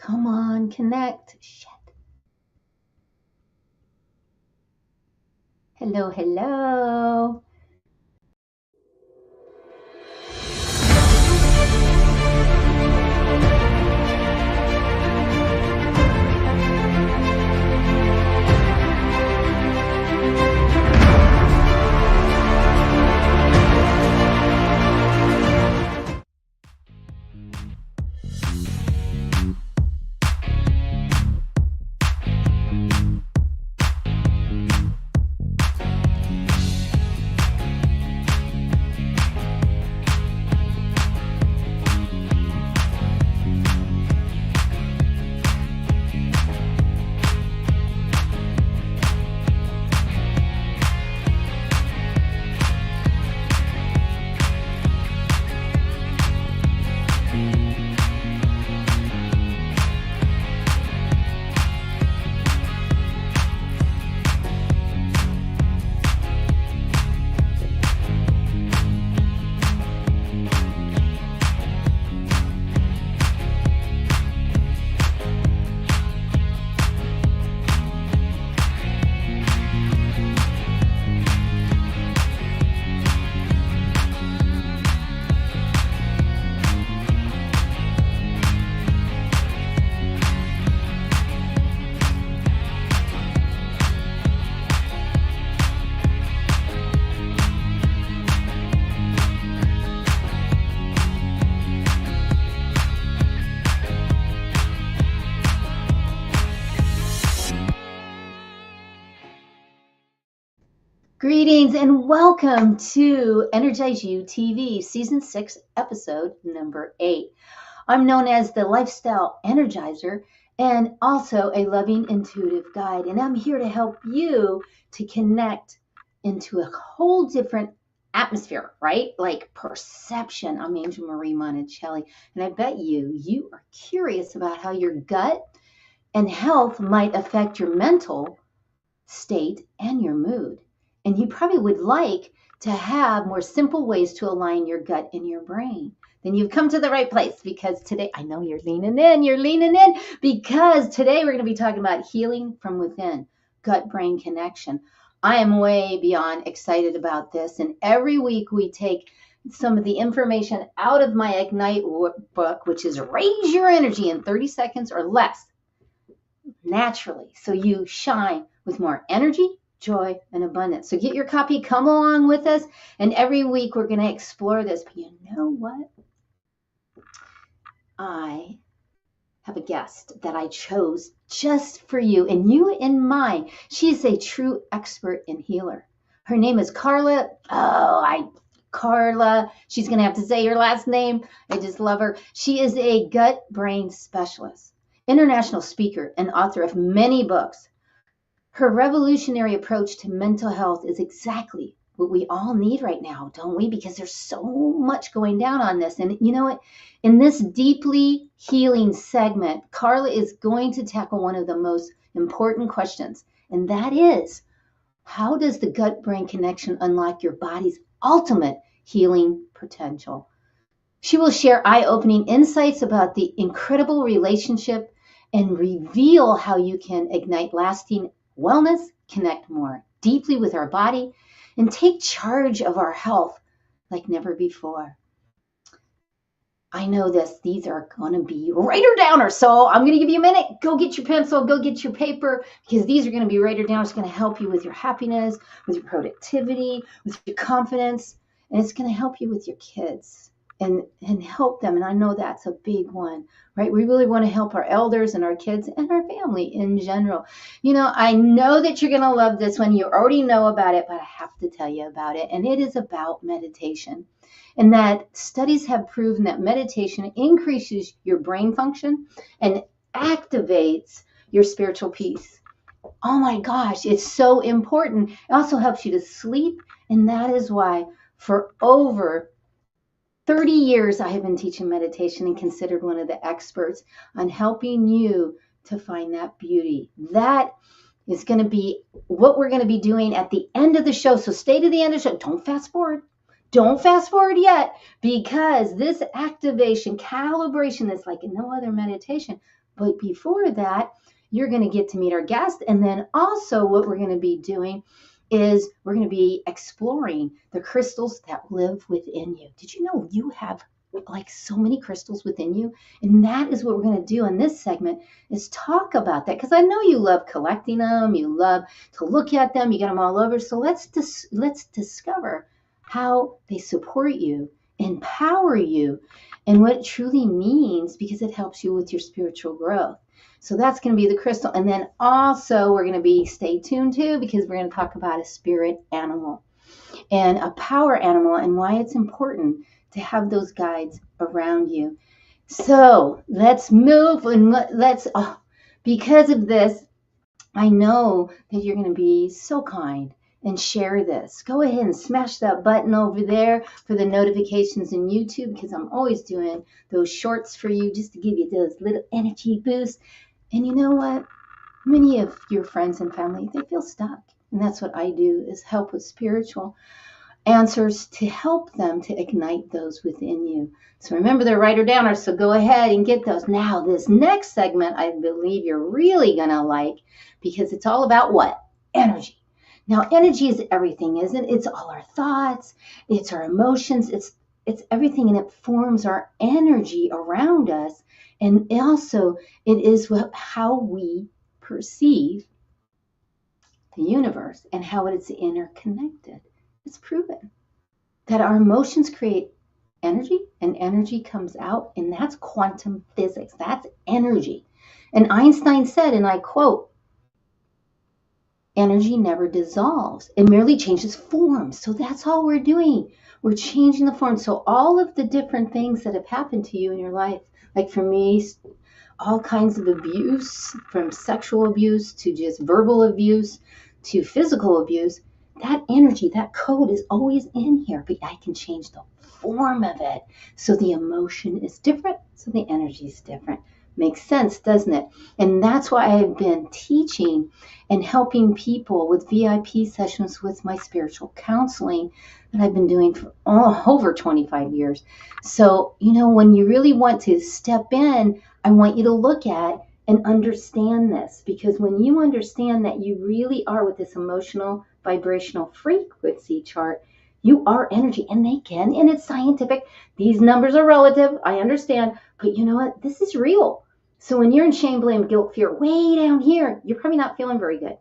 Come on, connect. Shit. Hello, hello. Greetings and welcome to EnergizeUTV, Season 6, Episode number 8. I'm known as the Lifestyle Energizer and also a loving intuitive guide, and I'm here to help you to connect into a whole different atmosphere, right? Like perception. I'm Angel Marie Monticelli, and I bet you are curious about how your gut and health might affect your mental state and your mood. And you probably would like to have more simple ways to align your gut and your brain. Then you've come to the right place, because today, I know you're leaning in, because today we're going to be talking about healing from within, gut-brain connection. I am way beyond excited about this. And every week we take some of the information out of my Ignite book, which is raise your energy in 30 seconds or less, naturally, so you shine with more energy, joy, and abundance. So get your copy, come along with us, and every week we're going to explore this. But you know what? I have a guest that I chose just for you, and you in mind. She is a true expert and healer. Her name is Karla. Karla. She's going to have to say her last name. I just love her. She is a gut-brain specialist, international speaker, and author of many books. Her revolutionary approach to mental health is exactly what we all need right now, don't we? Because there's so much going down on this. And you know what? In this deeply healing segment, Karla is going to tackle one of the most important questions. And that is, how does the gut-brain connection unlock your body's ultimate healing potential? She will share eye-opening insights about the incredible relationship and reveal how you can ignite lasting wellness, connect more deeply with our body, and take charge of our health like never before. I know these are going to be writer downers, so I'm going to give you a minute. Go get your pencil, go get your paper, because these are going to be writer downers. It's going to help you with your happiness, with your productivity, with your confidence, and it's going to help you with your kids and help them. And I know that's a big one, right? We really want to help our elders and our kids and our family in general. You know, I know that you're going to love this one. You already know about it, but I have to tell you about it. And it is about meditation. And that studies have proven that meditation increases your brain function and activates your spiritual peace. Oh my gosh, it's so important. It also helps you to sleep. And that is why for over 30 years, I have been teaching meditation and considered one of the experts on helping you to find that beauty. That is going to be what we're going to be doing at the end of the show. So stay to the end of the show. Don't fast forward. Don't fast forward yet, because this activation, calibration is like no other meditation, But before that, you're going to get to meet our guest. And then also what we're going to be doing is we're going to be exploring the crystals that live within you. Did you know you have like so many crystals within you? And that is what we're going to do in this segment, is talk about that, because I know you love collecting them, you love to look at them, you get them all over. So let's discover how they support you, empower you, and what it truly means, because it helps you with your spiritual growth. So that's going to be the crystal. And then also we're going to be, stay tuned too, because we're going to talk about a spirit animal and a power animal and why it's important to have those guides around you. So let's move, and because of this, I know that you're going to be so kind and share this. Go ahead and smash that button over there for the notifications in YouTube, because I'm always doing those shorts for you just to give you those little energy boosts. And you know what? Many of your friends and family, they feel stuck. And that's what I do, is help with spiritual answers to help them to ignite those within you. So remember, they're writer downers, so go ahead and get those. Now, this next segment, I believe you're really going to like, because it's all about what? Energy. Now, energy is everything, isn't it? It's all our thoughts, it's our emotions, it's everything, and it forms our energy around us. And also, it is how we perceive the universe and how it is interconnected. It's proven that our emotions create energy, and energy comes out, and that's quantum physics. That's energy. And Einstein said, and I quote, "Energy never dissolves. It merely changes form." So that's all we're doing. We're changing the form. So all of the different things that have happened to you in your life, like for me, all kinds of abuse, from sexual abuse to just verbal abuse to physical abuse, that energy, that code is always in here, but I can change the form of it. So the emotion is different, so the energy is different. Makes sense, doesn't it? And that's why I've been teaching and helping people with VIP sessions with my spiritual counseling that I've been doing for over 25 years. So, when you really want to step in, I want you to look at and understand this, because when you understand that you really are with this emotional vibrational frequency chart, you are energy, and and it's scientific. These numbers are relative, I understand, but you know what? This is real. So when you're in shame, blame, guilt, fear, way down here, you're probably not feeling very good.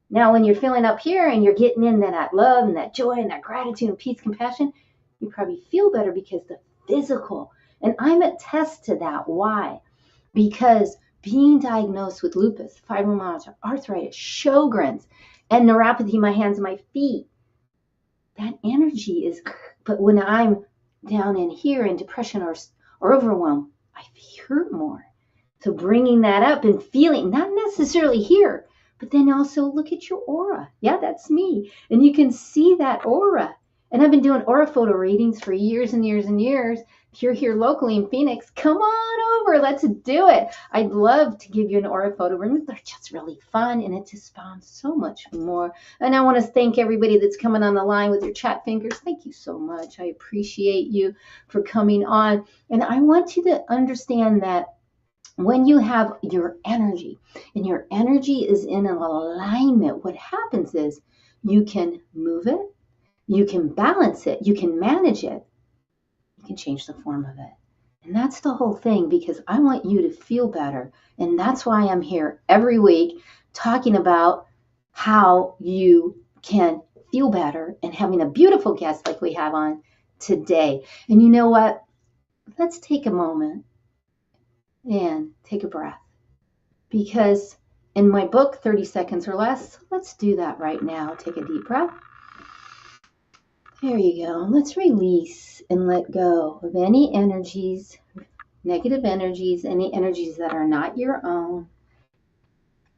Now, when you're feeling up here and you're getting in that love and that joy and that gratitude and peace, compassion, you probably feel better, because the physical, and I'm attest to that. Why? Because being diagnosed with lupus, fibromyalgia, arthritis, Sjogren's, and neuropathy in my hands and my feet, that energy is, but when I'm down in here in depression or overwhelm, I hurt more. So bringing that up and feeling, not necessarily here, but then also look at your aura. Yeah, that's me. And you can see that aura. And I've been doing aura photo readings for years and years and years. If you're here locally in Phoenix, come on over. Let's do it. I'd love to give you an aura photo reading. They're just really fun, and it just spawns so much more. And I want to thank everybody that's coming on the line with your chat fingers. Thank you so much. I appreciate you for coming on. And I want you to understand that when you have your energy, and your energy is in an alignment, what happens is you can move it, you can balance it, you can manage it, you can change the form of it. And that's the whole thing, because I want you to feel better. And that's why I'm here every week talking about how you can feel better, and having a beautiful guest like we have on today. And you know what? Let's take a moment and take a breath. Because in my book, 30 Seconds or Less, let's do that right now. Take a deep breath. There you go. Let's release and let go of any energies, negative energies, any energies that are not your own.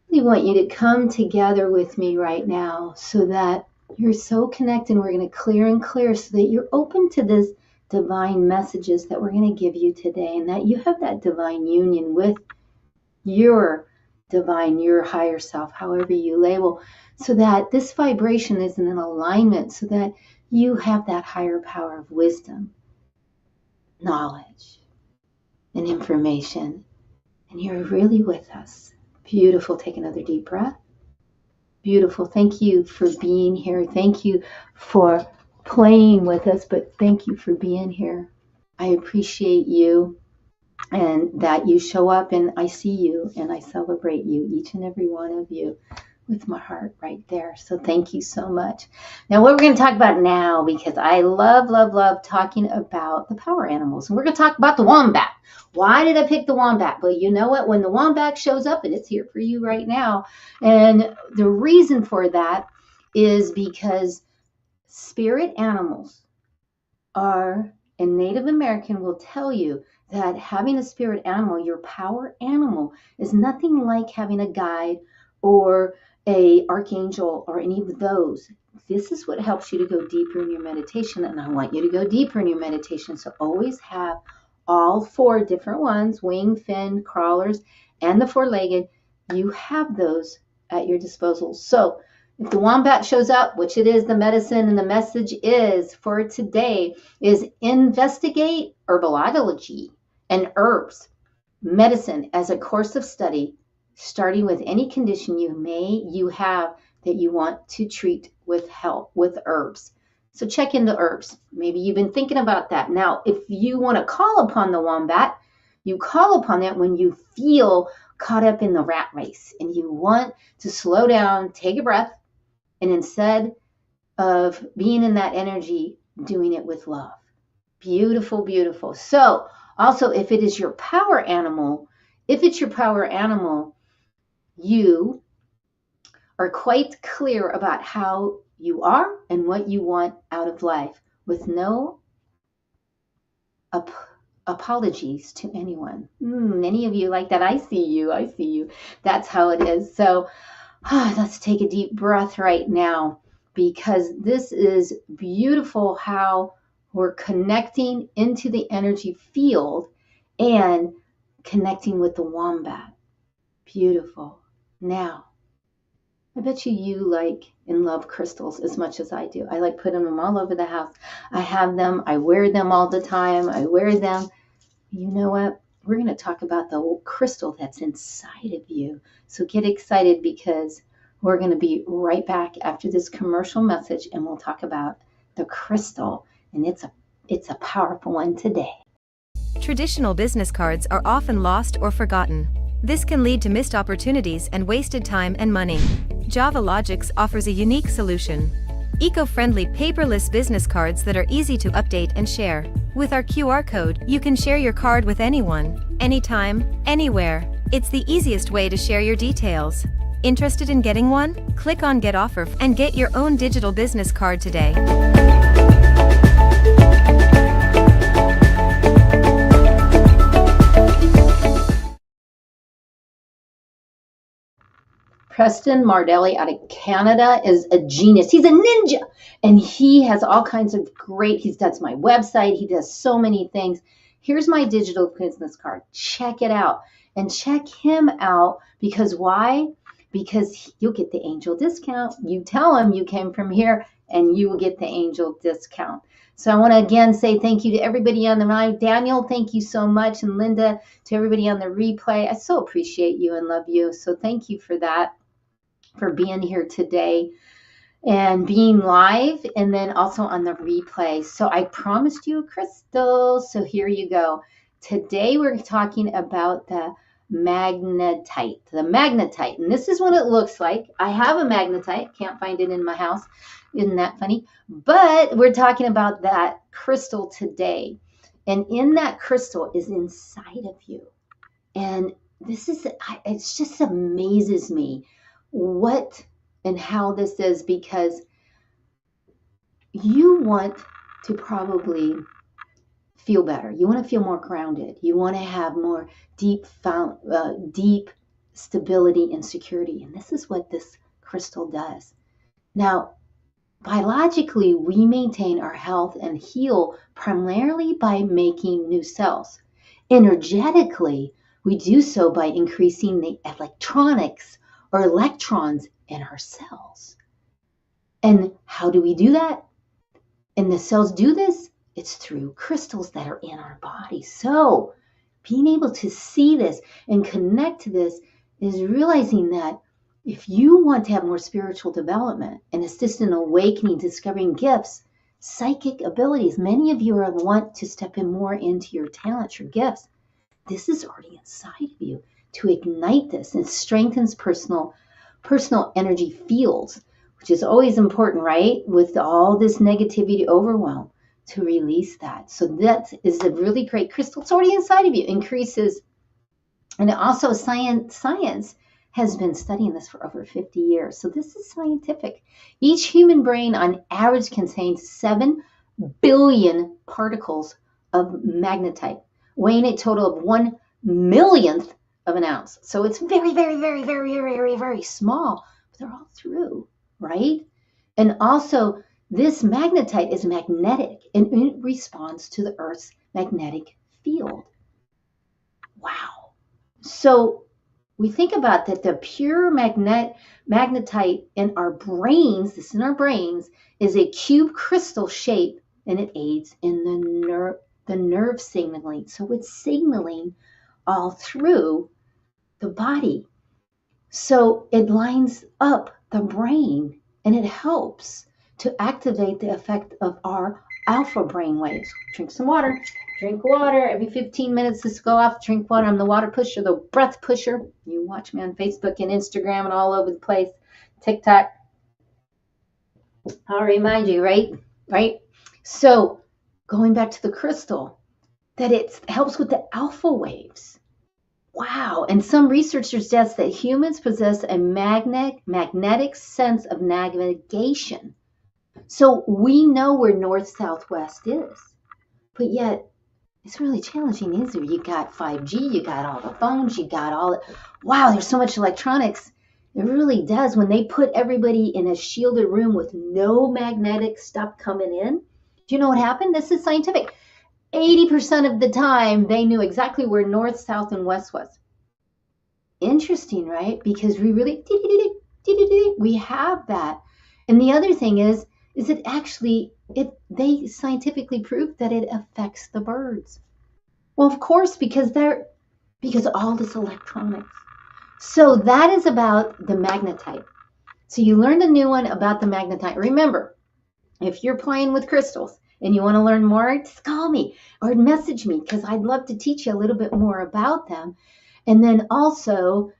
We want you to come together with me right now, so that you're so connected. We're going to clear and clear, so that you're open to this divine messages that we're going to give you today, and that you have that divine union with your divine, your higher self, however you label, so that this vibration is in an alignment, so that you have that higher power of wisdom, knowledge, and information, and you're really with us. Beautiful. Take another deep breath. Beautiful. Thank you for being here. Thank you for playing with us, but thank you for being here. I appreciate you and that you show up, and I see you and I celebrate you, each and every one of you, with my heart right there. So thank you so much. Now, what we're going to talk about now, because I love, love, love talking about the power animals, and we're going to talk about the wombat. Why did I pick the wombat? Well, you know what? When the wombat shows up, and it's here for you right now, and the reason for that is because spirit animals are, and Native American will tell you that having a spirit animal, your power animal, is nothing like having a guide or a archangel or any of those. This is what helps you to go deeper in your meditation, and I want you to go deeper in your meditation. So always have all 4 different ones, wing, fin, crawlers, and the 4-legged. You have those at your disposal. So if the wombat shows up, which it is, the medicine and the message is for today is investigate herbology and herbs, medicine as a course of study, starting with any condition you have that you want to treat with help with herbs. So check into herbs. Maybe you've been thinking about that. Now, if you want to call upon the wombat, you call upon it when you feel caught up in the rat race and you want to slow down, take a breath, and instead of being in that energy, doing it with love. Beautiful, beautiful. So also, if it is your power animal, you are quite clear about how you are and what you want out of life with no apologies to anyone. Many of you like that. I see you. That's how it is. So let's take a deep breath right now, because this is beautiful how we're connecting into the energy field and connecting with the wombat. Beautiful. Now, I bet you like and love crystals as much as I do. I like putting them all over the house. I have them. I wear them all the time. I wear them. You know what? We're going to talk about the crystal that's inside of you. So get excited, because we're going to be right back after this commercial message, and we'll talk about the crystal, and it's a powerful one today. Traditional business cards are often lost or forgotten. This can lead to missed opportunities and wasted time and money. Java Logics offers a unique solution. Eco-friendly paperless business cards that are easy to update and share. With our QR code, you can share your card with anyone, anytime, anywhere. It's the easiest way to share your details. Interested in getting one? Click on Get Offer and get your own digital business card today. Preston Mardelli out of Canada is a genius. He's a ninja, and he has all kinds of he does my website. He does so many things. Here's my digital business card. Check it out, and check him out, because why? Because you'll get the angel discount. You tell him you came from here, and you will get the angel discount. So I want to again say thank you to everybody on the line. Daniel, thank you so much. And Linda, to everybody on the replay. I so appreciate you and love you. So thank you for that, for being here today and being live, and then also on the replay. So I promised you a crystal. So here you go. Today we're talking about the magnetite. And this is what it looks like. I have a magnetite. Can't find it in my house. Isn't that funny? But we're talking about that crystal today. And in that crystal is inside of you. And it just amazes me what and how this is, because you want to probably feel better. You want to feel more grounded. You want to have more deep stability and security. And this is what this crystal does. Now, biologically, we maintain our health and heal primarily by making new cells. Energetically, we do so by increasing the electronics or electrons in our cells. And how do we do that? And the cells do this? It's through crystals that are in our body. So being able to see this and connect to this is realizing that if you want to have more spiritual development and assist in awakening, discovering gifts, psychic abilities, many of you want to step in more into your talents, your gifts. This is already inside of you to ignite this and strengthens personal energy fields, which is always important, right? With all this negativity overwhelm, to release that. So that is a really great crystal. It's already inside of you, increases. And also science has been studying this for over 50 years. So this is scientific. Each human brain on average contains 7 billion particles of magnetite, weighing a total of 1 millionth of an ounce. So it's very, very, very, very, very, very, very small, but they're all through, right? And also, this magnetite is magnetic and it responds to the Earth's magnetic field. Wow. So we think about that the pure magnetite in our brains, this in our brains, is a cube crystal shape, and it aids in the nerve signaling. So it's signaling all through the body. So it lines up the brain and it helps to activate the effect of our alpha brain waves. Drink some water. Drink water every 15 minutes. Just go off, drink water. I'm the water pusher, the breath pusher. You watch me on Facebook and Instagram and all over the place, TikTok. I'll remind you, right? So going back to the crystal, that it helps with the alpha waves. Wow. And some research suggests that humans possess a magnetic sense of navigation. So we know where north, south, west is, but yet it's really challenging, isn't it? You got 5G, you got all the phones, you got all the, wow, there's so much electronics. It really does. When they put everybody in a shielded room with no magnetic stuff coming in, do you know what happened? This is scientific. 80% of the time, they knew exactly where north, south, and west was. Interesting, right? Because we really, we have that. And the other thing is it actually, they scientifically proved that it affects the birds. Well, of course, because all this electronics. So that is about the magnetite. So you learned a new one about the magnetite. Remember, if you're playing with crystals and you want to learn more, just call me or message me, because I'd love to teach you a little bit more about them. And then also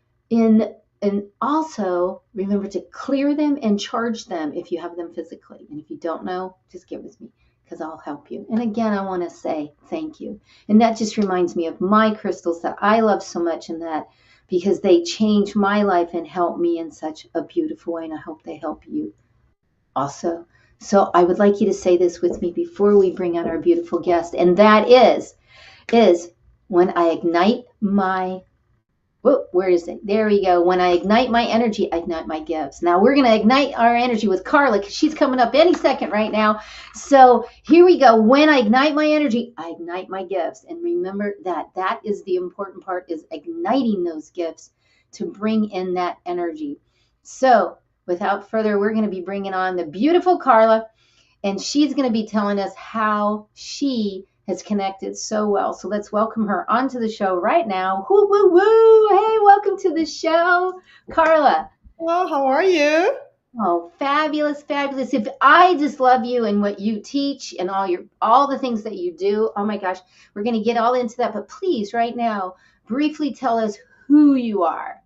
remember to clear them and charge them if you have them physically. And if you don't know, just give it to me, because I'll help you. And again, I want to say thank you. And that just reminds me of my crystals that I love so much, and that because they change my life and help me in such a beautiful way. And I hope they help you also. So I would like you to say this with me before we bring out our beautiful guest. And that is when I ignite my, where is it? There we go. When I ignite my energy, I ignite my gifts. Now we're going to ignite our energy with Karla, because she's coming up any second right now. So here we go. When I ignite my energy, I ignite my gifts. And remember that is the important part, is igniting those gifts to bring in that energy. So without further, we're going to be bringing on the beautiful Karla, and she's going to be telling us how she has connected so well. So let's welcome her onto the show right now. Woo, woo, woo. Hey, welcome to the show, Karla. Well, how are you? Oh, fabulous, fabulous. If I just love you and what you teach and all the things that you do. Oh my gosh, we're going to get all into that. But please, right now, briefly tell us who you are.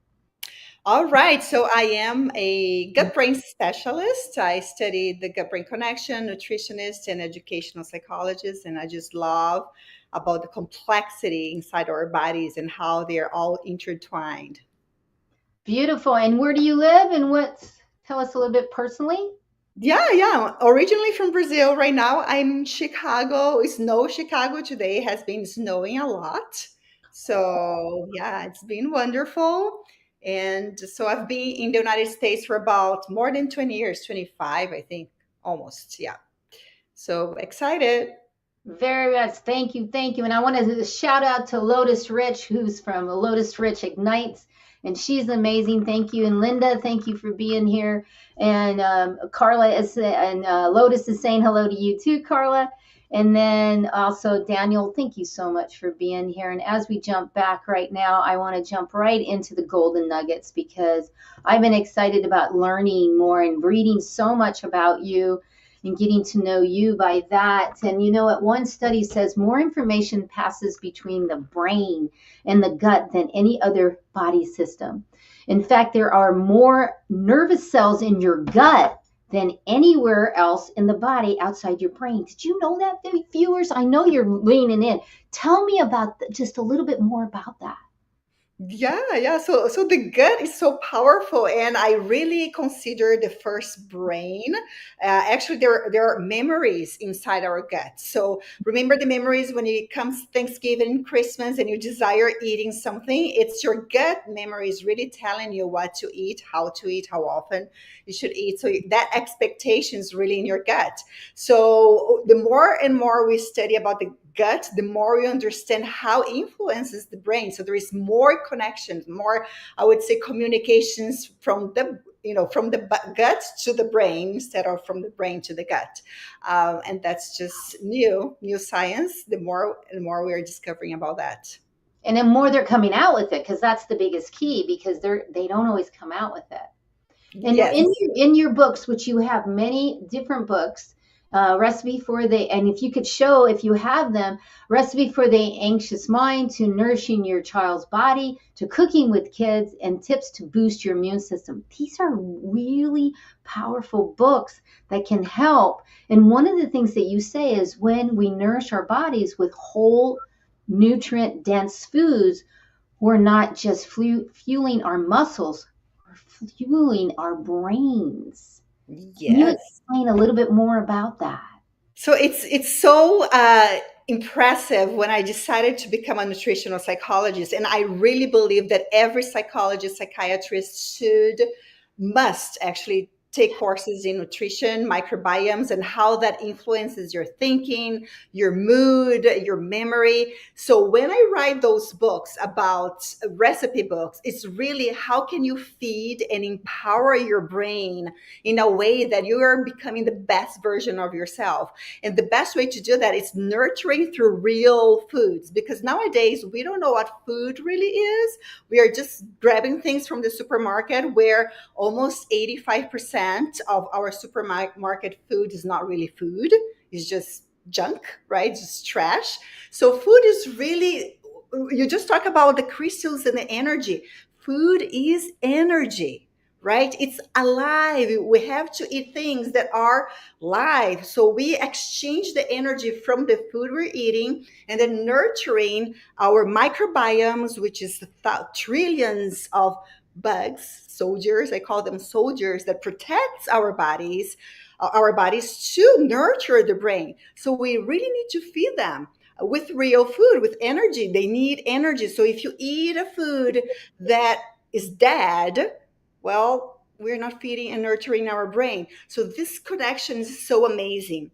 All right. So I am a gut-brain specialist. I studied the gut-brain connection, nutritionist, and educational psychologist. And I just love about the complexity inside our bodies and how they're all intertwined. Beautiful. And where do you live? And tell us a little bit personally. Yeah. Originally from Brazil. Right now I'm in Chicago. It's Chicago today. It has been snowing a lot. So yeah, it's been wonderful. And so I've been in the United States for about more than 20 years, 25, I think, almost. Yeah. So excited. Very much. Thank you. And I want to shout out to Lotus Rich, who's from Lotus Rich Ignites, and she's amazing. Thank you. And Linda, thank you for being here. And Karla and Lotus is saying hello to you too, Karla. And then also, Daniel, thank you so much for being here. And as we jump back right now, I want to jump right into the golden nuggets because I've been excited about learning more and reading so much about you and getting to know you by that. And you know what? One study says more information passes between the brain and the gut than any other body system. In fact, there are more nervous cells in your gut than anywhere else in the body outside your brain. Did you know that, viewers? I know you're leaning in. Tell me about just a little bit more about that. Yeah. So the gut is so powerful, and I really consider the first brain. Actually, there are memories inside our gut. So remember the memories when it comes Thanksgiving, Christmas, and you desire eating something. It's your gut memories really telling you what to eat, how often you should eat. So that expectation is really in your gut. So the more and more we study about the gut, the more we understand how it influences the brain. So there is more connections, more, I would say, communications from the from the gut to the brain instead of from the brain to the gut. And that's just new science. The more and more we are discovering about that. And then more they're coming out with it because that's the biggest key because they don't always come out with it. And Yes. in your books, which you have many different books, recipe for the, and if you could show, if you have them, recipe for the anxious mind, to nourishing your child's body, to cooking with kids, and tips to boost your immune system. These are really powerful books that can help. And one of the things that you say is when we nourish our bodies with whole, nutrient dense foods, we're not just fueling our muscles, fueling our brains. Can you Yes. explain a little bit more about that? So it's so impressive when I decided to become a nutritional psychologist, and I really believe that every psychologist, psychiatrist must actually take courses in nutrition, microbiomes, and how that influences your thinking, your mood, your memory. So when I write those books about recipe books, it's really how can you feed and empower your brain in a way that you are becoming the best version of yourself. And the best way to do that is nurturing through real foods, because nowadays we don't know what food really is. We are just grabbing things from the supermarket where almost 85% of our supermarket food is not really food, it's just junk, right? Just trash. So food is really, you just talk about the crystals and the energy. Food is energy, right? It's alive. We have to eat things that are live. So we exchange the energy from the food we're eating and then nurturing our microbiomes, which is trillions of bugs, soldiers. I call them soldiers that protects our bodies to nurture the brain. So we really need to feed them with real food, with energy. They need energy. So if you eat a food that is dead, well, we're not feeding and nurturing our brain. So this connection is so amazing.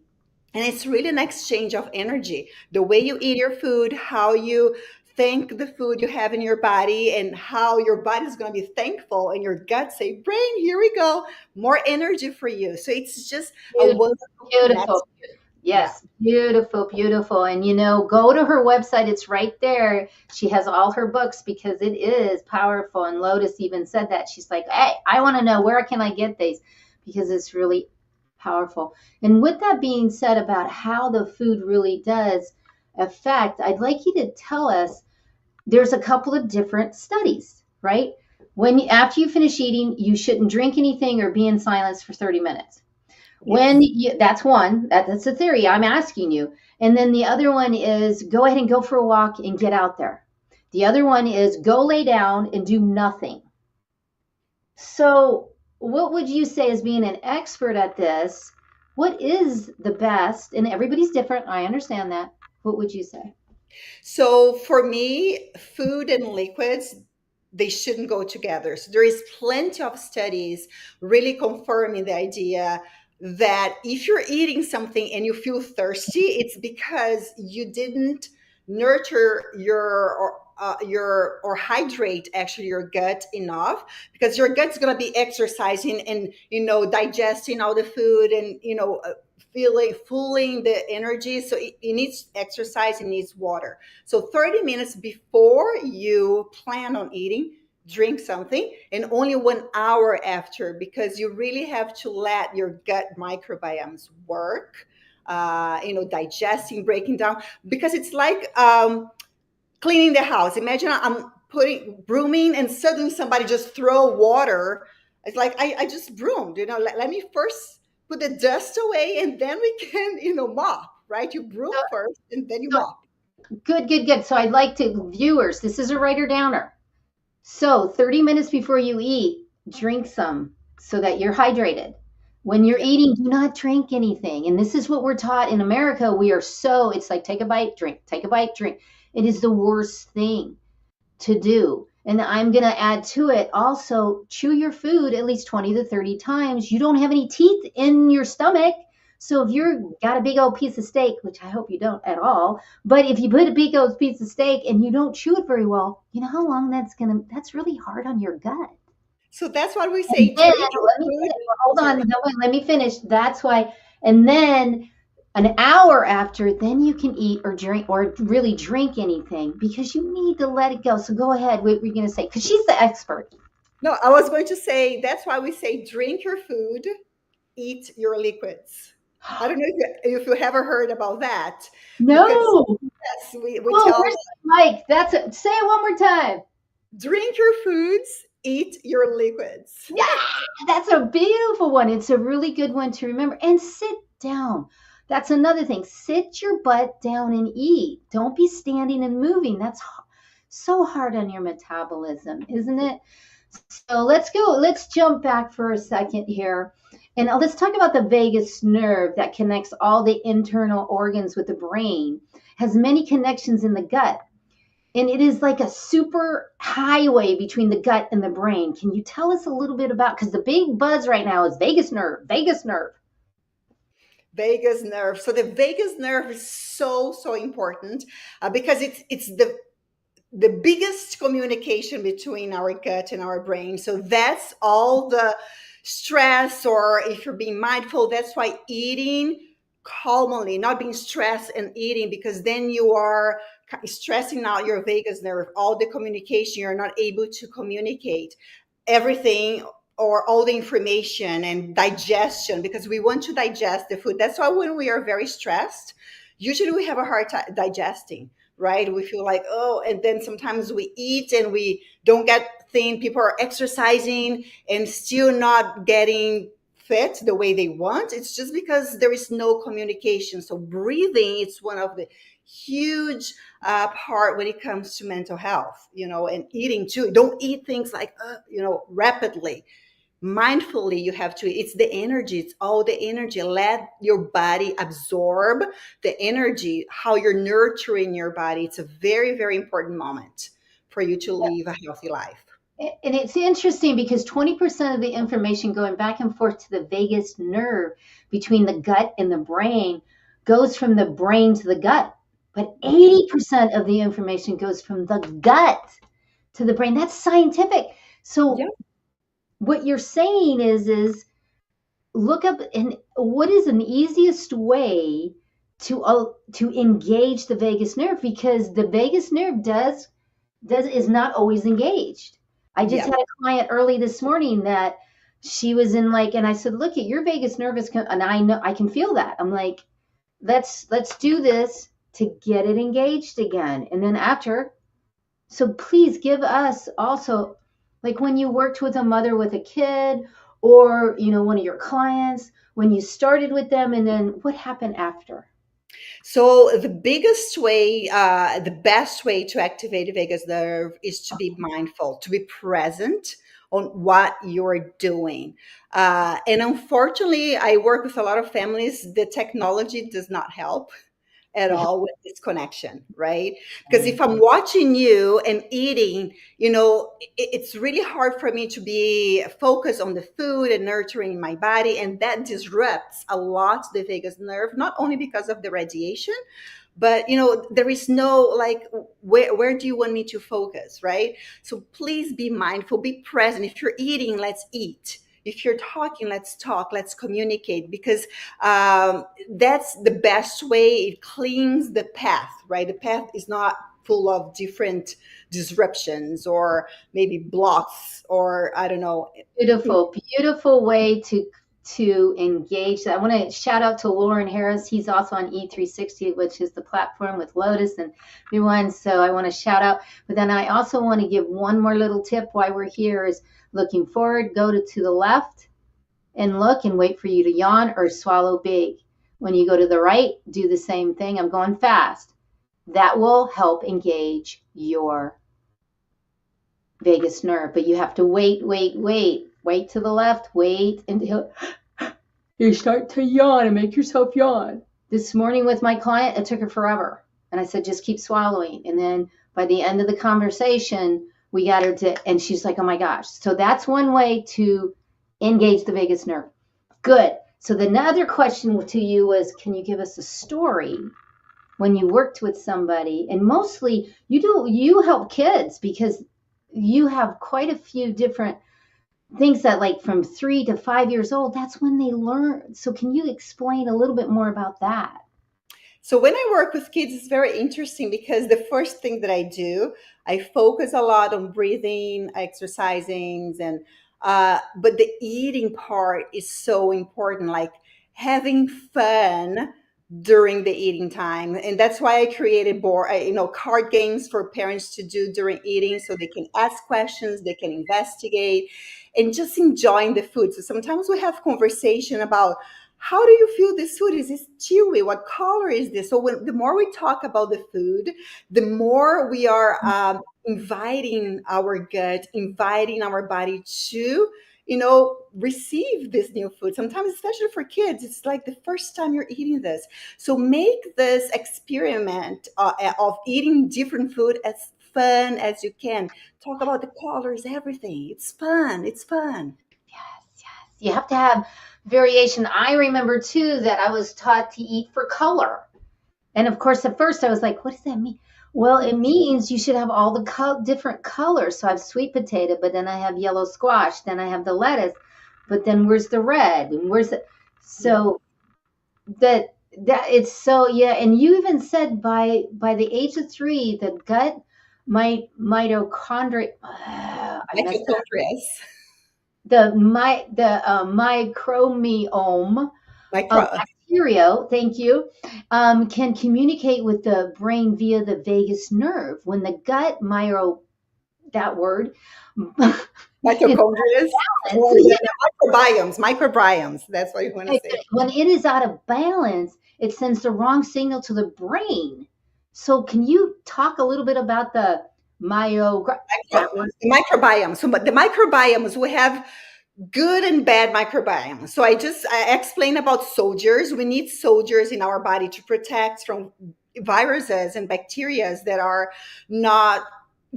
And it's really an exchange of energy. The way you eat your food, how you thank the food you have in your body, and how your body is going to be thankful, and your gut say, brain, here we go, more energy for you. So it's just a Beautiful, wonderful connection. beautiful. Yeah. Yes, beautiful, beautiful. And go to her website. It's right there. She has all her books because it is powerful. And Lotus even said that. She's like, hey, I want to know where can I get these because it's really powerful. And with that being said about how the food really does affect, I'd like you to tell us there's a couple of different studies, right? After you finish eating, you shouldn't drink anything or be in silence for 30 minutes. That's one, that's the theory I'm asking you. And then the other one is go ahead and go for a walk and get out there. The other one is go lay down and do nothing. So what would you say, as being an expert at this, what is the best? And everybody's different. I understand that. What would you say? So for me, food and liquids, they shouldn't go together. So there is plenty of studies really confirming the idea that if you're eating something and you feel thirsty, it's because you didn't nurture or hydrate actually your gut enough, because your gut's going to be exercising and digesting all the food and fooling the energy. So it needs exercise, it needs water. So 30 minutes before you plan on eating, drink something, and only 1 hour after, because you really have to let your gut microbiomes work, digesting, breaking down, because it's like cleaning the house. Imagine I'm putting brooming and suddenly somebody just throw water. It's like I just broomed. Let me first put the dust away and then we can mop. Right? You broom So, first and then you so mop. good, good, good. So I'd like to, viewers, this is a writer downer. So 30 minutes before you eat, drink some so that you're hydrated. When you're Yeah. eating, do not drink anything. And this is what we're taught in America. It's like take a bite, drink, take a bite, drink. It is the worst thing to do. And I'm going to add to it also chew your food at least 20 to 30 times. You don't have any teeth in your stomach. So if you've got a big old piece of steak, which I hope you don't at all, but if you put a big old piece of steak and you don't chew it very well, you know how long that's really hard on your gut. So that's what we And say. then Drink your let me food. hold on, Sorry. no, wait, let me finish. That's why, and then an hour after, then you can eat or drink or really drink anything because you need to let it go. So go ahead. What were you going to say? Because she's the expert. No, I was going to say that's why we say drink your food, eat your liquids. I don't know if you ever heard about that, because No. yes, we Oh, tell where's Mike? That's it. Say it one more time. drink your foods, eat your liquids. Yeah, that's a beautiful one. It's a really good one to remember. And sit down. That's another thing. Sit your butt down and eat. Don't be standing and moving. That's so hard on your metabolism, isn't it? So let's go. Let's jump back for a second here. And let's talk about the vagus nerve that connects all the internal organs with the brain, has many connections in the gut. And it is like a super highway between the gut and the brain. Can you tell us a little bit about, because the big buzz right now is vagus nerve, vagus nerve. Vagus nerve. So the vagus nerve is so important, because it's the biggest communication between our gut and our brain. So that's all the stress, or if you're being mindful, that's why eating calmly, not being stressed and eating, because then you are stressing out your vagus nerve, all the communication, you're not able to communicate everything or all the information and digestion, because we want to digest the food. That's why when we are very stressed, usually we have a hard time digesting, right? We feel like, oh, and then sometimes we eat and we don't get thin. People are exercising and still not getting fit the way they want. It's just because there is no communication. So breathing is one of the huge part when it comes to mental health, and eating too. Don't eat things like, rapidly. Mindfully, you have to, it's the energy, it's all the energy. Let your body absorb the energy, how you're nurturing your body. It's a very, very important moment for you to live a healthy life. And it's interesting because 20% of the information going back and forth to the vagus nerve between the gut and the brain goes from the brain to the gut. But 80% of the information goes from the gut to the brain. That's scientific. So Yeah. what you're saying is look up and what is an easiest way to engage the vagus nerve, because the vagus nerve is not always engaged. I just Yeah. had a client early this morning that she was in like, and I said, look at your vagus nerve is, and I know I can feel that. I'm like, let's do this to get it engaged again. And then after, so please give us also, like when you worked with a mother with a kid, or one of your clients, when you started with them, and then what happened after? So the best way to activate the vagus nerve is to be mindful, to be present on what you're doing. And unfortunately, I work with a lot of families. The technology does not help at Yeah. all with this connection, right? Because if I'm watching you and eating, it's really hard for me to be focused on the food and nurturing my body. And that disrupts a lot the vagus nerve, not only because of the radiation, but there is no like, where do you want me to focus, right? So please be mindful, be present. If you're eating, let's eat. if you're talking, let's talk, let's communicate, because that's the best way. It cleans the path, right? The path is not full of different disruptions or maybe blocks, or I don't know. Beautiful, beautiful way to engage. I want to shout out to Lauren Harris. He's also on E360, which is the platform with Lotus and everyone. So I want to shout out. But then I also want to give one more little tip while we're here is looking forward, go to the left and look and wait for you to yawn or swallow big. When you go to the right, do the same thing. I'm going fast. That will help engage your vagus nerve, but you have to wait to the left, wait until you start to yawn and make yourself yawn. This morning with my client, it took her forever. And I said, just keep swallowing. And then by the end of the conversation, we got her to, and she's like, oh my gosh. So that's one way to engage the vagus nerve. Good. So the other question to you was, can you give us a story when you worked with somebody? And mostly you help kids because you have quite a few different things that, like, from 3 to 5 years old, that's when they learn. So can you explain a little bit more about that? So when I work with kids, it's very interesting because the first thing that I do, I focus a lot on breathing, exercising, and but the eating part is so important, like having fun during the eating time. And that's why I created card games for parents to do during eating, so they can ask questions, they can investigate, and just enjoying the food. So sometimes we have conversation about, how do you feel this food? Is this chewy? What color is this? So the more we talk about the food, the more we are inviting our gut, inviting our body to, receive this new food. Sometimes, especially for kids, it's like the first time you're eating this. So make this experiment of eating different food as fun as you can. Talk about the colors, everything. It's fun. It's fun. Yes. You have to have variation. I remember too that I was taught to eat for color. And of course, at first I was like, what does that mean? Well, it means you should have all the different colors. So I have sweet potato, but then I have yellow squash, then I have the lettuce, but then where's the red? And where's the, so that it's so, yeah. And you even said by the age of 3, the gut mitochondria, Mitochondria. the microbiome of bacteria, thank you, can communicate with the brain via the vagus nerve. When the gut that word, mitochondria, microbiomes. That's what you want to say. When it is out of balance, it sends the wrong signal to the brain. So can you talk a little bit about the microbiome? So the microbiomes, we have good and bad microbiome. So I explained about soldiers. We need soldiers in our body to protect from viruses and bacteria that are not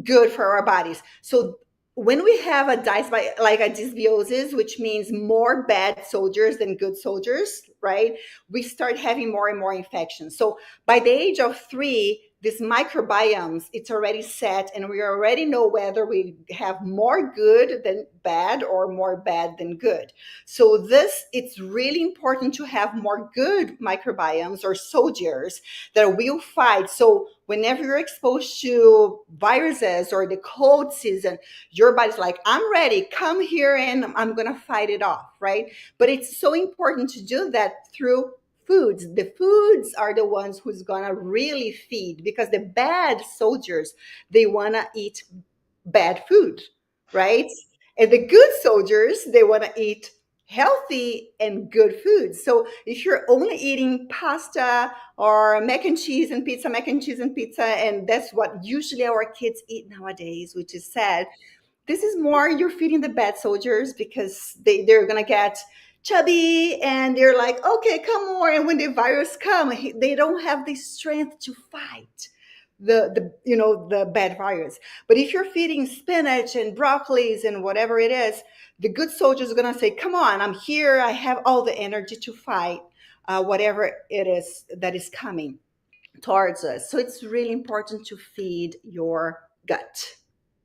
good for our bodies. So when we have a dysbiosis, which means more bad soldiers than good soldiers, right? We start having more and more infections. So by the age of 3, these microbiomes, it's already set, and we already know whether we have more good than bad or more bad than good. So it's really important to have more good microbiomes or soldiers that will fight. So whenever you're exposed to viruses or the cold season, your body's like, I'm ready, come here and I'm gonna fight it off, right? But it's so important to do that through foods. The foods are the ones who's gonna really feed, because the bad soldiers, they wanna eat bad food, right? And the good soldiers, they wanna eat healthy and good food. So if you're only eating pasta or mac and cheese and pizza, and that's what usually our kids eat nowadays, which is sad. This is more, you're feeding the bad soldiers, because they're gonna get chubby and they're like, okay, come more. And when the virus come, they don't have the strength to fight the bad virus. But if you're feeding spinach and broccolis and whatever it is, the good soldiers are gonna say, come on, I'm here, I have all the energy to fight whatever it is that is coming towards us. So it's really important to feed your gut.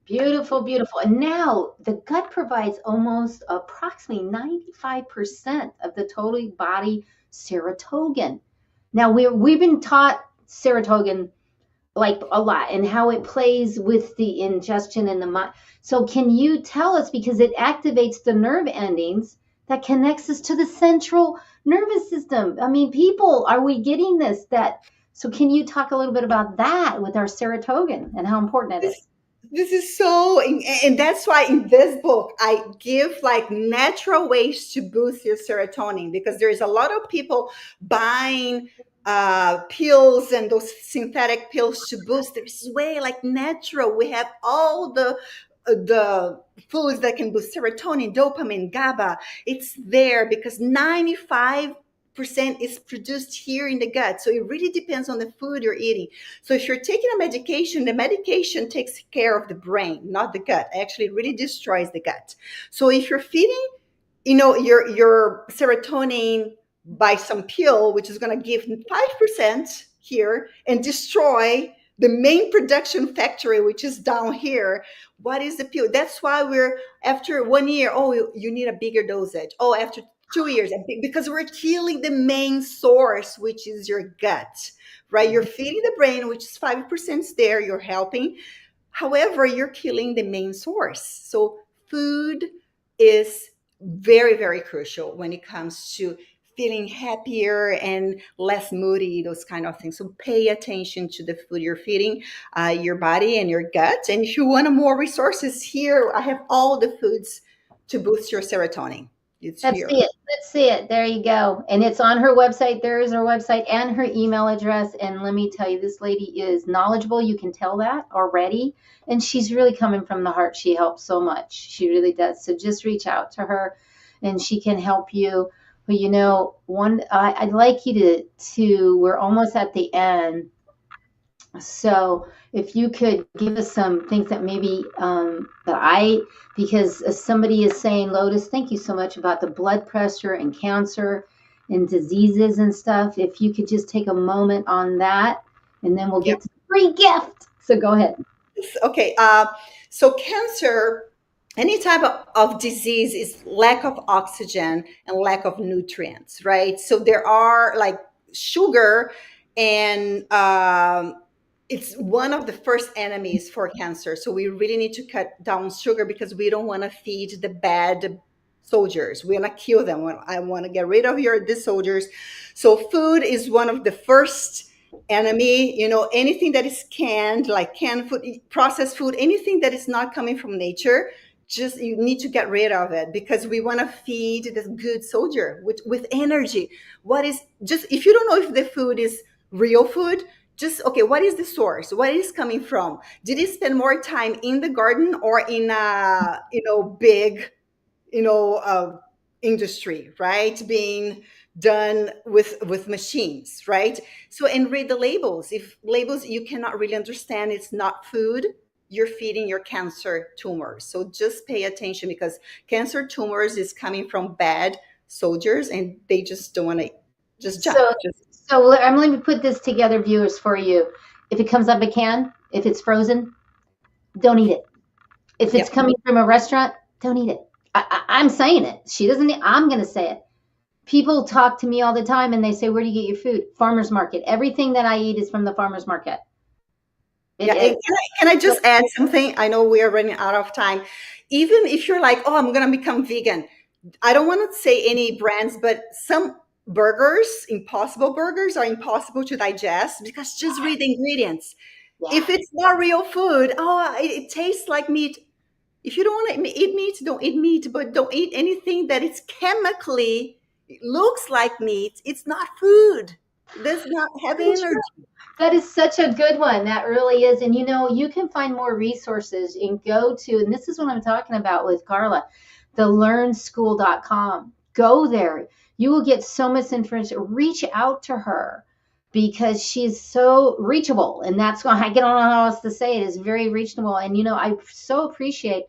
Beautiful, beautiful. And now the gut provides almost approximately 95% of the total body serotonin. Now we've been taught serotonin like a lot and how it plays with the ingestion in the mind. So can you tell us, because it activates the nerve endings that connects us to the central nervous system? I mean, people, are we getting this? That so can you talk a little bit about that with our serotonin and how important it is? This is so, and that's why in this book I give like natural ways to boost your serotonin, because there's a lot of people buying pills and those synthetic pills to boost. There's way like natural. We have all the foods that can boost serotonin, dopamine, GABA. It's there because 95% is produced here in the gut. So it really depends on the food you're eating. So if you're taking a medication, the medication takes care of the brain, not the gut. Actually, it really destroys the gut. So if you're feeding, your serotonin by some pill, which is going to give 5% here and destroy the main production factory, which is down here. What is the pill? That's why we're after 1 year. Oh, you need a bigger dosage. Oh, after 2 years, because we're killing the main source, which is your gut, right? You're feeding the brain, which is 5% there. You're helping. However, you're killing the main source. So food is very, very crucial when it comes to feeling happier and less moody, those kind of things. So pay attention to the food you're feeding your body and your gut. And if you want more resources, here I have all the foods to boost your serotonin. It's Let's here. see it. Let's see it. There you go. And it's on her website. There is her website and her email address. And let me tell you, this lady is knowledgeable. You can tell that already. And she's really coming from the heart. She helps so much. She really does. So just reach out to her and she can help you. But I'd like you to, we're almost at the end. So if you could give us some things that maybe because somebody is saying, Lotus, thank you so much about the blood pressure and cancer and diseases and stuff. If you could just take a moment on that, and then we'll get to the free gift. So go ahead. Okay. So cancer, any type of disease is lack of oxygen and lack of nutrients, right? So there are like sugar and it's one of the first enemies for cancer. So we really need to cut down sugar because we don't want to feed the bad soldiers. We want to kill them. I want to get rid of these soldiers. So food is one of the first enemy. Anything that is canned, like canned food, processed food, anything that is not coming from nature, just you need to get rid of it because we want to feed this good soldier with energy. What is, just if you don't know if the food is real food, just okay, what is the source? What is coming from? Did he spend more time in the garden or in a big industry, right, being done with machines, right? So, and read the labels. If labels you cannot really understand, it's not food, you're feeding your cancer tumors. So just pay attention because cancer tumors is coming from bad soldiers and they just don't want to just jump. So let me put this together, viewers, for you. If it comes up a can, if it's frozen, don't eat it. If it's coming from a restaurant, don't eat it. I'm saying it. She doesn't. I'm going to say it. People talk to me all the time and they say, where do you get your food? Farmer's market. Everything that I eat is from the farmer's market. Can I just add something? I know we are running out of time. Even if you're like, oh, I'm going to become vegan. I don't want to say any brands, but some burgers, Impossible burgers, are impossible to digest because just read the ingredients. Yeah. If it's not real food, it tastes like meat. If you don't want to eat meat, don't eat meat, but don't eat anything that is chemically looks like meat. It's not food. It does not have energy. That is such a good one. That really is. And you can find more resources and go to, and this is what I'm talking about with Karla, thelearnschool.com. Go there. You will get so much information. Reach out to her because she's so reachable. And that's why I don't know how else to say it. Is very reachable. And, I so appreciate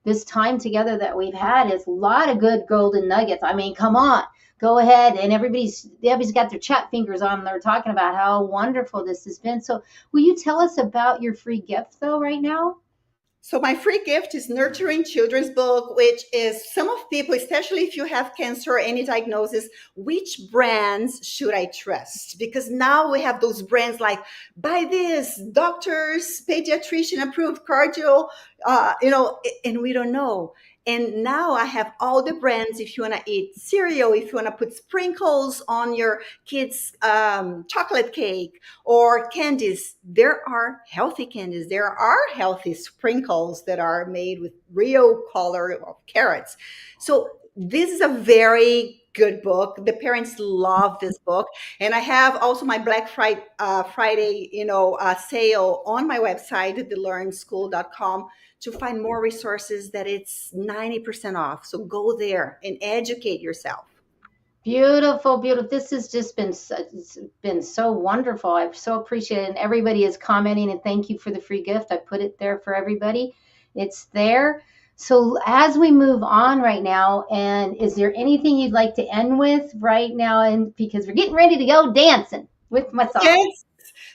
this time together that we've had. Is a lot of good golden nuggets. I mean, come on. Go ahead, and everybody's got their chat fingers on. They're talking about how wonderful this has been. So will you tell us about your free gift, though, right now? So my free gift is Nurturing Children's book, which is some of people, especially if you have cancer or any diagnosis, which brands should I trust? Because now we have those brands like buy this, doctors, pediatrician approved, cardio, and we don't know. And now I have all the brands. If you want to eat cereal, if you want to put sprinkles on your kids' chocolate cake, or candies, there are healthy candies, there are healthy sprinkles that are made with real color of carrots. So this is a very good book. The parents love this book. And I have also my Black Friday sale on my website, thelearnschool.com, to find more resources that it's 90% off. So go there and educate yourself. Beautiful, beautiful. This has just it's been so wonderful. I so appreciate it. And everybody is commenting, and thank you for the free gift. I put it there for everybody. It's there. So as we move on right now, and is there anything you'd like to end with right now? And because we're getting ready to go dancing with my song. Yes.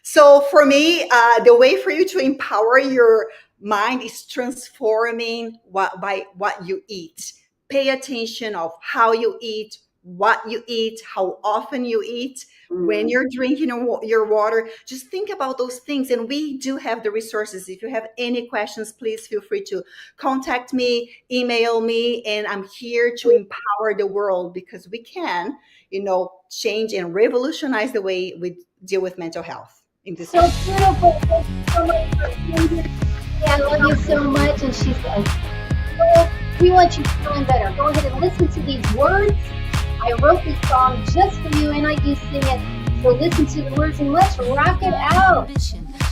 So for me, the way for you to empower your mind is transforming by what you eat. Pay attention of how you eat, what you eat, how often you eat, when you're drinking your water. Just think about those things. And we do have the resources. If you have any questions, please feel free to contact me, email me, and I'm here to empower the world, because we can, change and revolutionize the way we deal with mental health in this So beautiful. Thank you so much for being here. I love you so much. And she says, well, we want you feeling better. Go ahead and listen to these words. I wrote this song just for you, and I do sing it. So listen to the words and let's rock it out.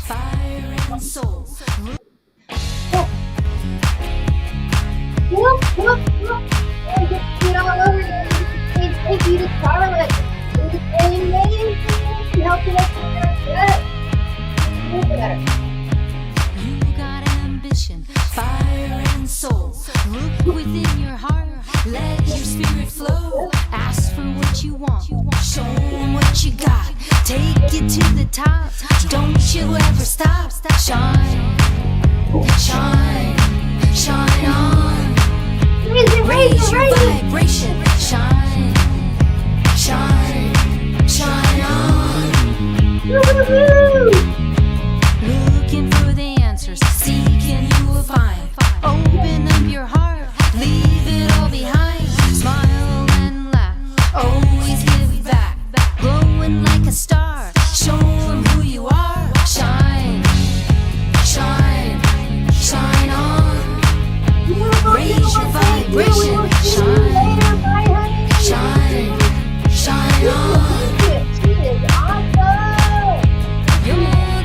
Fire and soul. Whoop, whoop, whoop. And get all over you. Thank you to Karla. It was amazing helping us with better. You got ambition, fire and soul. Look within your heart, let your spirit flow. Ask for what you want, show them what you got. Take it to the top, don't you ever stop. Shine, shine, shine on. Raise your vibration, shine, shine, shine on. Woo-hoo-hoo! Looking for the answers, seeking you will find. Open up your heart, leave it all behind. Smile and laugh, always give back. Glowing like a star, show them who you are. Shine, shine, shine on. Raise your vibration, shine, shine, shine on. She is awesome. You're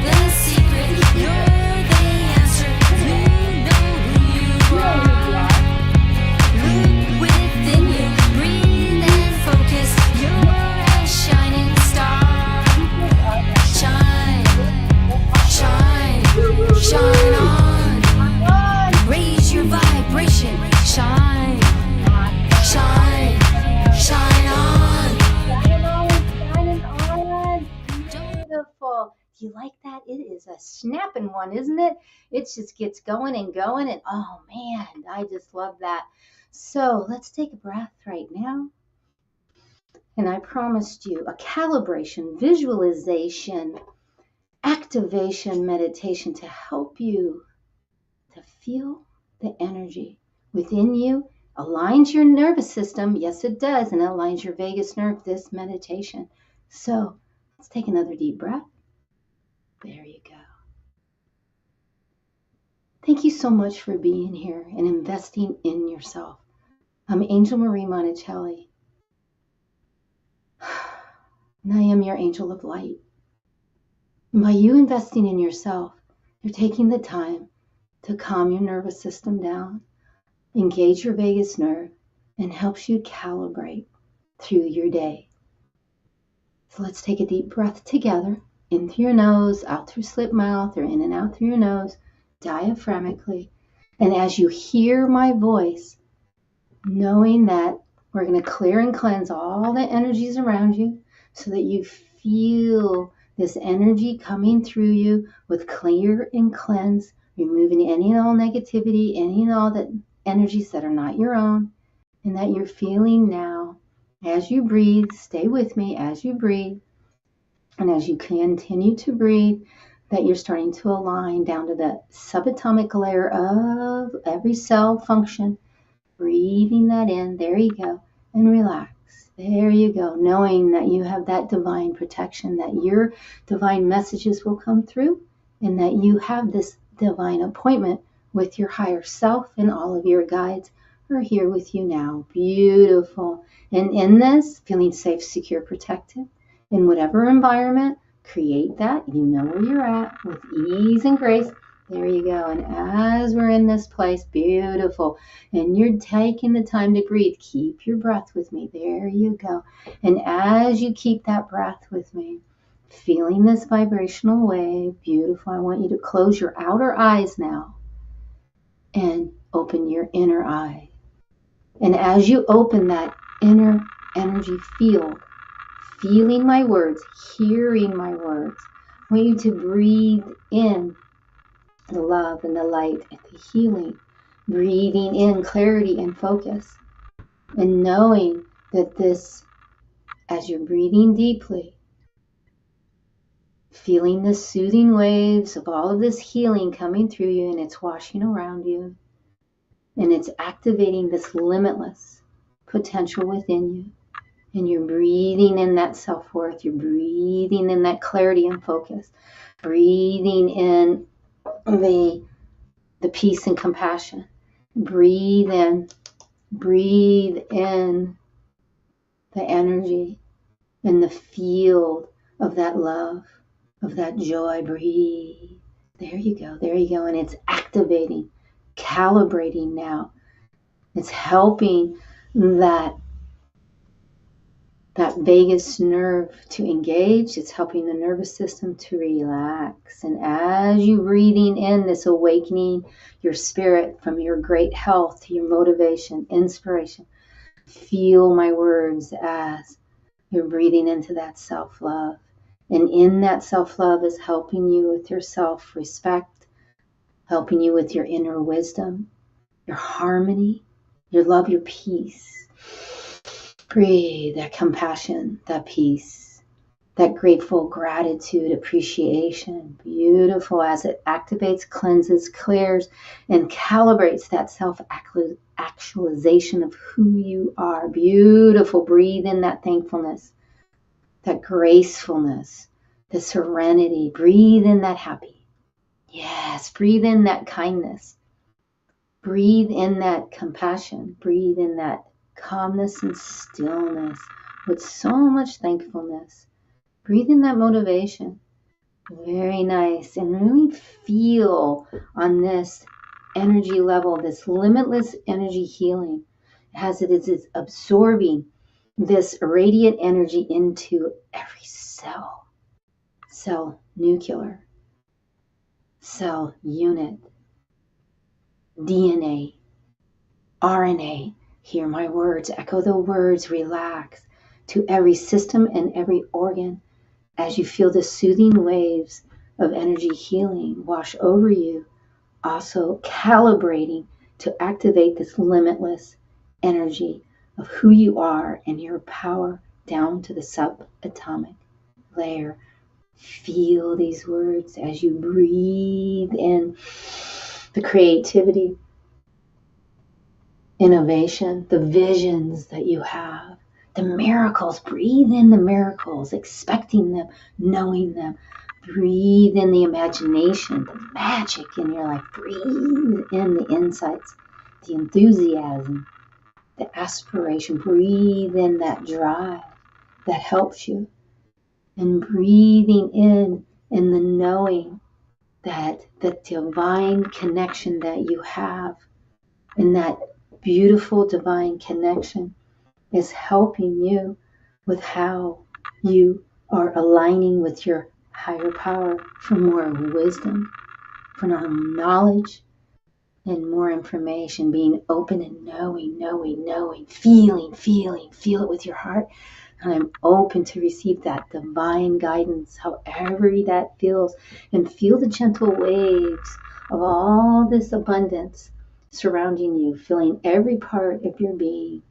the secret, you're the answer. You know who you are. Look within you, breathe and focus. You're a shining star. Shine, shine, shine on. Raise your vibration, shine, shine, shine on. Shining on. Beautiful. Do you like that? It is a snapping one, isn't it? It just gets going and going, and oh man, I just love that. So let's take a breath right now. And I promised you a calibration, visualization, activation meditation to help you to feel the energy within you. Aligns your nervous system. Yes, it does. And it aligns your vagus nerve, this meditation. So let's take another deep breath. There you go. Thank you so much for being here and investing in yourself. I'm Angel Marie Monticelli. And I am your angel of light. And by you investing in yourself, you're taking the time to calm your nervous system down, engage your vagus nerve, and helps you calibrate through your day. So let's take a deep breath together, in through your nose, out through slip mouth, or in and out through your nose, diaphragmically. And as you hear my voice, knowing that we're going to clear and cleanse all the energies around you so that you feel this energy coming through you with clear and cleanse removing any and all negativity, any and all the energies that are not your own, and that you're feeling now as you breathe. Stay with me as you breathe. And as you continue to breathe, that you're starting to align down to the subatomic layer of every cell function. Breathing that in. There you go. And relax. There you go. Knowing that you have that divine protection, that your divine messages will come through, and that you have this divine appointment with your higher self, and all of your guides are here with you now. Beautiful. And in this, feeling safe, secure, protected, in whatever environment, create that. You know where you're at with ease and grace. There you go. And as we're in this place, beautiful. And you're taking the time to breathe. Keep your breath with me. There you go. And as you keep that breath with me, feeling this vibrational wave, beautiful. I want you to close your outer eyes now and open your inner eye. And as you open that inner energy field, feeling my words, hearing my words, I want you to breathe in the love and the light and the healing, breathing in clarity and focus, and knowing that this, as you're breathing deeply, feeling the soothing waves of all of this healing coming through you, and it's washing around you, and it's activating this limitless potential within you. And you're breathing in that self-worth. You're breathing in that clarity and focus. Breathing in the peace and compassion. Breathe in the energy and the field of that love, of that joy. Breathe. There you go. There you go. And it's activating, calibrating now. It's helping that vagus nerve to engage. It's helping the nervous system to relax. And as you're breathing in this awakening, your spirit from your great health to your motivation, inspiration, feel my words as you're breathing into that self-love. And in that self-love is helping you with your self-respect, helping you with your inner wisdom, your harmony, your love, your peace. Breathe that compassion, that peace, that grateful gratitude, appreciation. Beautiful as it activates, cleanses, clears, and calibrates that self-actualization of who you are. Beautiful. Breathe in that thankfulness, that gracefulness, the serenity. Breathe in that happy. Yes, breathe in that kindness. Breathe in that compassion. Breathe in that calmness and stillness with so much thankfulness. Breathe in that motivation. Very nice. And really feel on this energy level, this limitless energy healing, as it is absorbing this radiant energy into every cell. Cell nuclear, cell unit, DNA, RNA. Hear my words, echo the words, relax to every system and every organ as you feel the soothing waves of energy healing wash over you, also calibrating to activate this limitless energy of who you are and your power down to the subatomic layer. Feel these words as you breathe in the creativity, innovation, the visions that you have, the miracles. Breathe in the miracles, expecting them, knowing them. Breathe in the imagination, the magic in your life. Breathe in the insights, the enthusiasm, the aspiration. Breathe in that drive that helps you. And breathing in the knowing that the divine connection that you have, and that beautiful divine connection is helping you with how you are aligning with your higher power for more wisdom, for more knowledge, and more information, being open and knowing, feeling, feel it with your heart. And I'm open to receive that divine guidance, however that feels, and feel the gentle waves of all this abundance surrounding you, filling every part of your being,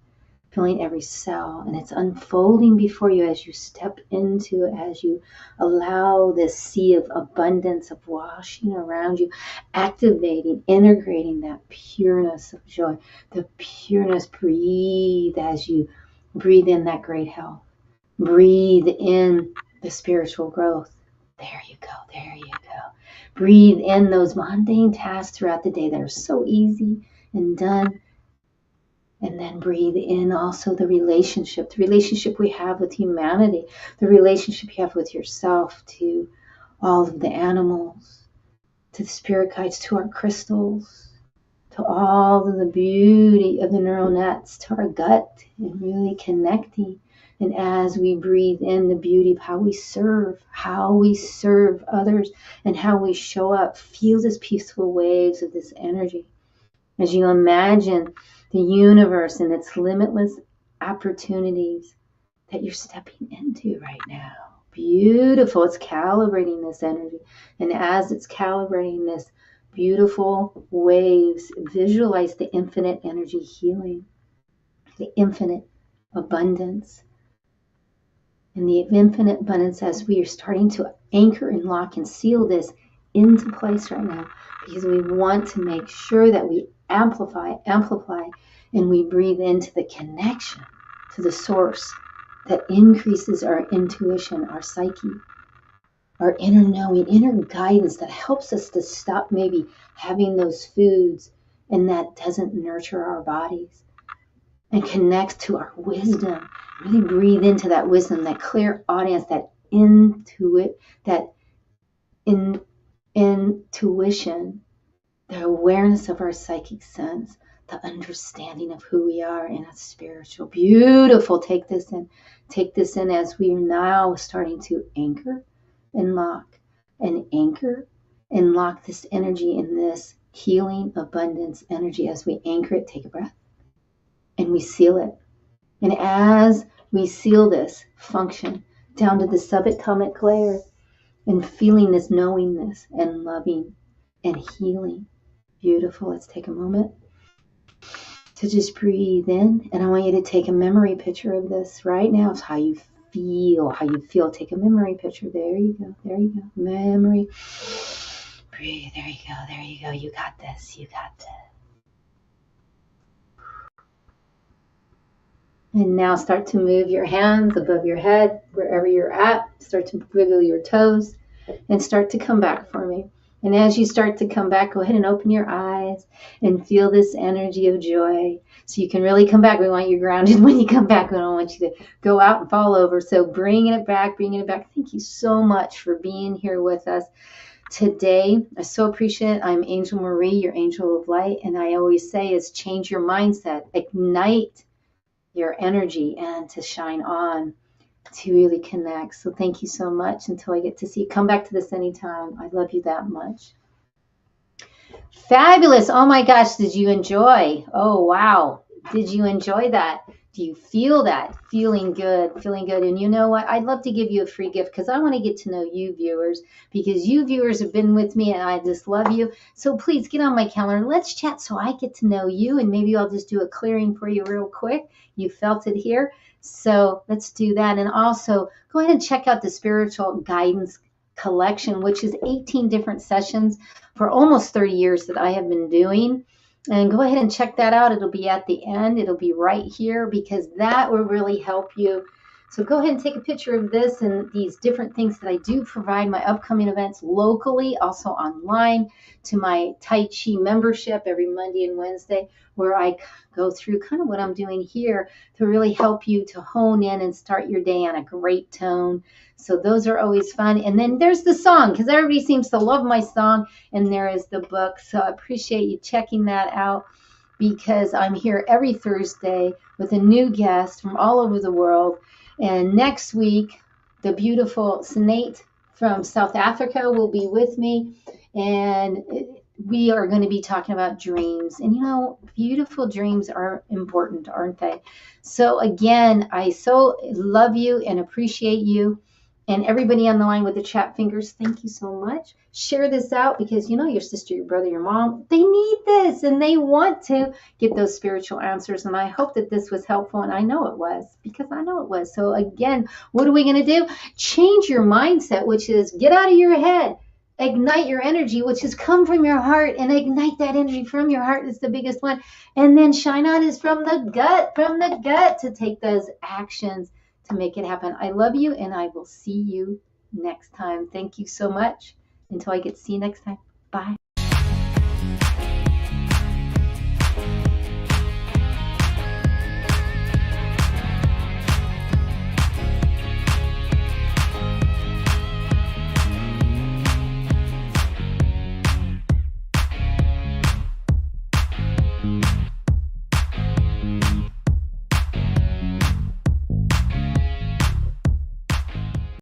filling every cell, and it's unfolding before you as you step into it, as you allow this sea of abundance of washing around you, activating, integrating that pureness of joy, the pureness. Breathe as you breathe in that great health. Breathe in the spiritual growth. There you go. There you go. Breathe in those mundane tasks throughout the day that are so easy and done. And then breathe in also the relationship we have with humanity, the relationship you have with yourself, to all of the animals, to the spirit guides, to our crystals, to all of the beauty of the neural nets, to our gut, and really connecting. And as we breathe in the beauty of how we serve others, and how we show up, feel this peaceful waves of this energy. As you imagine the universe and its limitless opportunities that you're stepping into right now. Beautiful. It's calibrating this energy. And as it's calibrating this beautiful waves, visualize the infinite energy healing, the infinite abundance. And the infinite abundance, as we are starting to anchor and lock and seal this into place right now, because we want to make sure that we amplify, and we breathe into the connection to the source that increases our intuition, our psyche, our inner knowing, inner guidance that helps us to stop maybe having those foods and that doesn't nurture our bodies, and connects to our wisdom. Really breathe into that wisdom, that clear audience, that intuition, the awareness of our psychic sense, the understanding of who we are in a spiritual. Beautiful. Take this in as we are now starting to anchor and lock, and anchor and lock this energy in this healing abundance energy. As we anchor it, take a breath, and we seal it. And as we seal this function down to the subatomic layer, and feeling this knowingness and loving and healing. Beautiful. Let's take a moment to just breathe in. And I want you to take a memory picture of this right now. It's how you feel. Take a memory picture. There you go. Memory. Breathe. There you go. You got this. And now start to move your hands above your head, wherever you're at. Start to wiggle your toes and start to come back for me. And as you start to come back, go ahead and open your eyes and feel this energy of joy. So you can really come back. We want you grounded when you come back. We don't want you to go out and fall over. So bringing it back. Thank you so much for being here with us today. I so appreciate it. I'm Angel Marie, your angel of light. And I always say is change your mindset, ignite your energy, and to shine on, to really connect. So thank you so much. Until I get to see you, come back to this anytime. I love you that much. Fabulous. Oh my gosh, did you enjoy? Oh wow, did you enjoy that? Do you feel that? Feeling good. And you know what? I'd love to give you a free gift, because I want to get to know you viewers, because you viewers have been with me and I just love you. So please get on my calendar. Let's chat so I get to know you, and maybe I'll just do a clearing for you real quick. You felt it here. So let's do that. And also go ahead and check out the Spiritual Guidance Collection, which is 18 different sessions for almost 30 years that I have been doing. And go ahead and check that out. It'll be at the end. It'll be right here, because that will really help you. So go ahead and take a picture of this and these different things that I do provide. My upcoming events locally, also online, to my Tai Chi membership every Monday and Wednesday, where I go through kind of what I'm doing here to really help you to hone in and start your day on a great tone. So those are always fun. And then there's the song, because everybody seems to love my song. And there is the book. So I appreciate you checking that out, because I'm here every Thursday with a new guest from all over the world. And next week, the beautiful Sinead from South Africa will be with me. And we are going to be talking about dreams. And, you know, beautiful dreams are important, aren't they? So, again, I so love you and appreciate you. And everybody on the line with the chat fingers, thank you so much. Share this out because you know your sister, your brother, your mom, they need this and they want to get those spiritual answers. And I hope that this was helpful. And I know it was because I know it was. So again, what are we going to do? Change your mindset, which is get out of your head. Ignite your energy, which has come from your heart, and ignite that energy from your heart is the biggest one. And then shine on is from the gut to take those actions to make it happen. I love you, and I will see you next time. Thank you so much. Until I get to see you next time. Bye.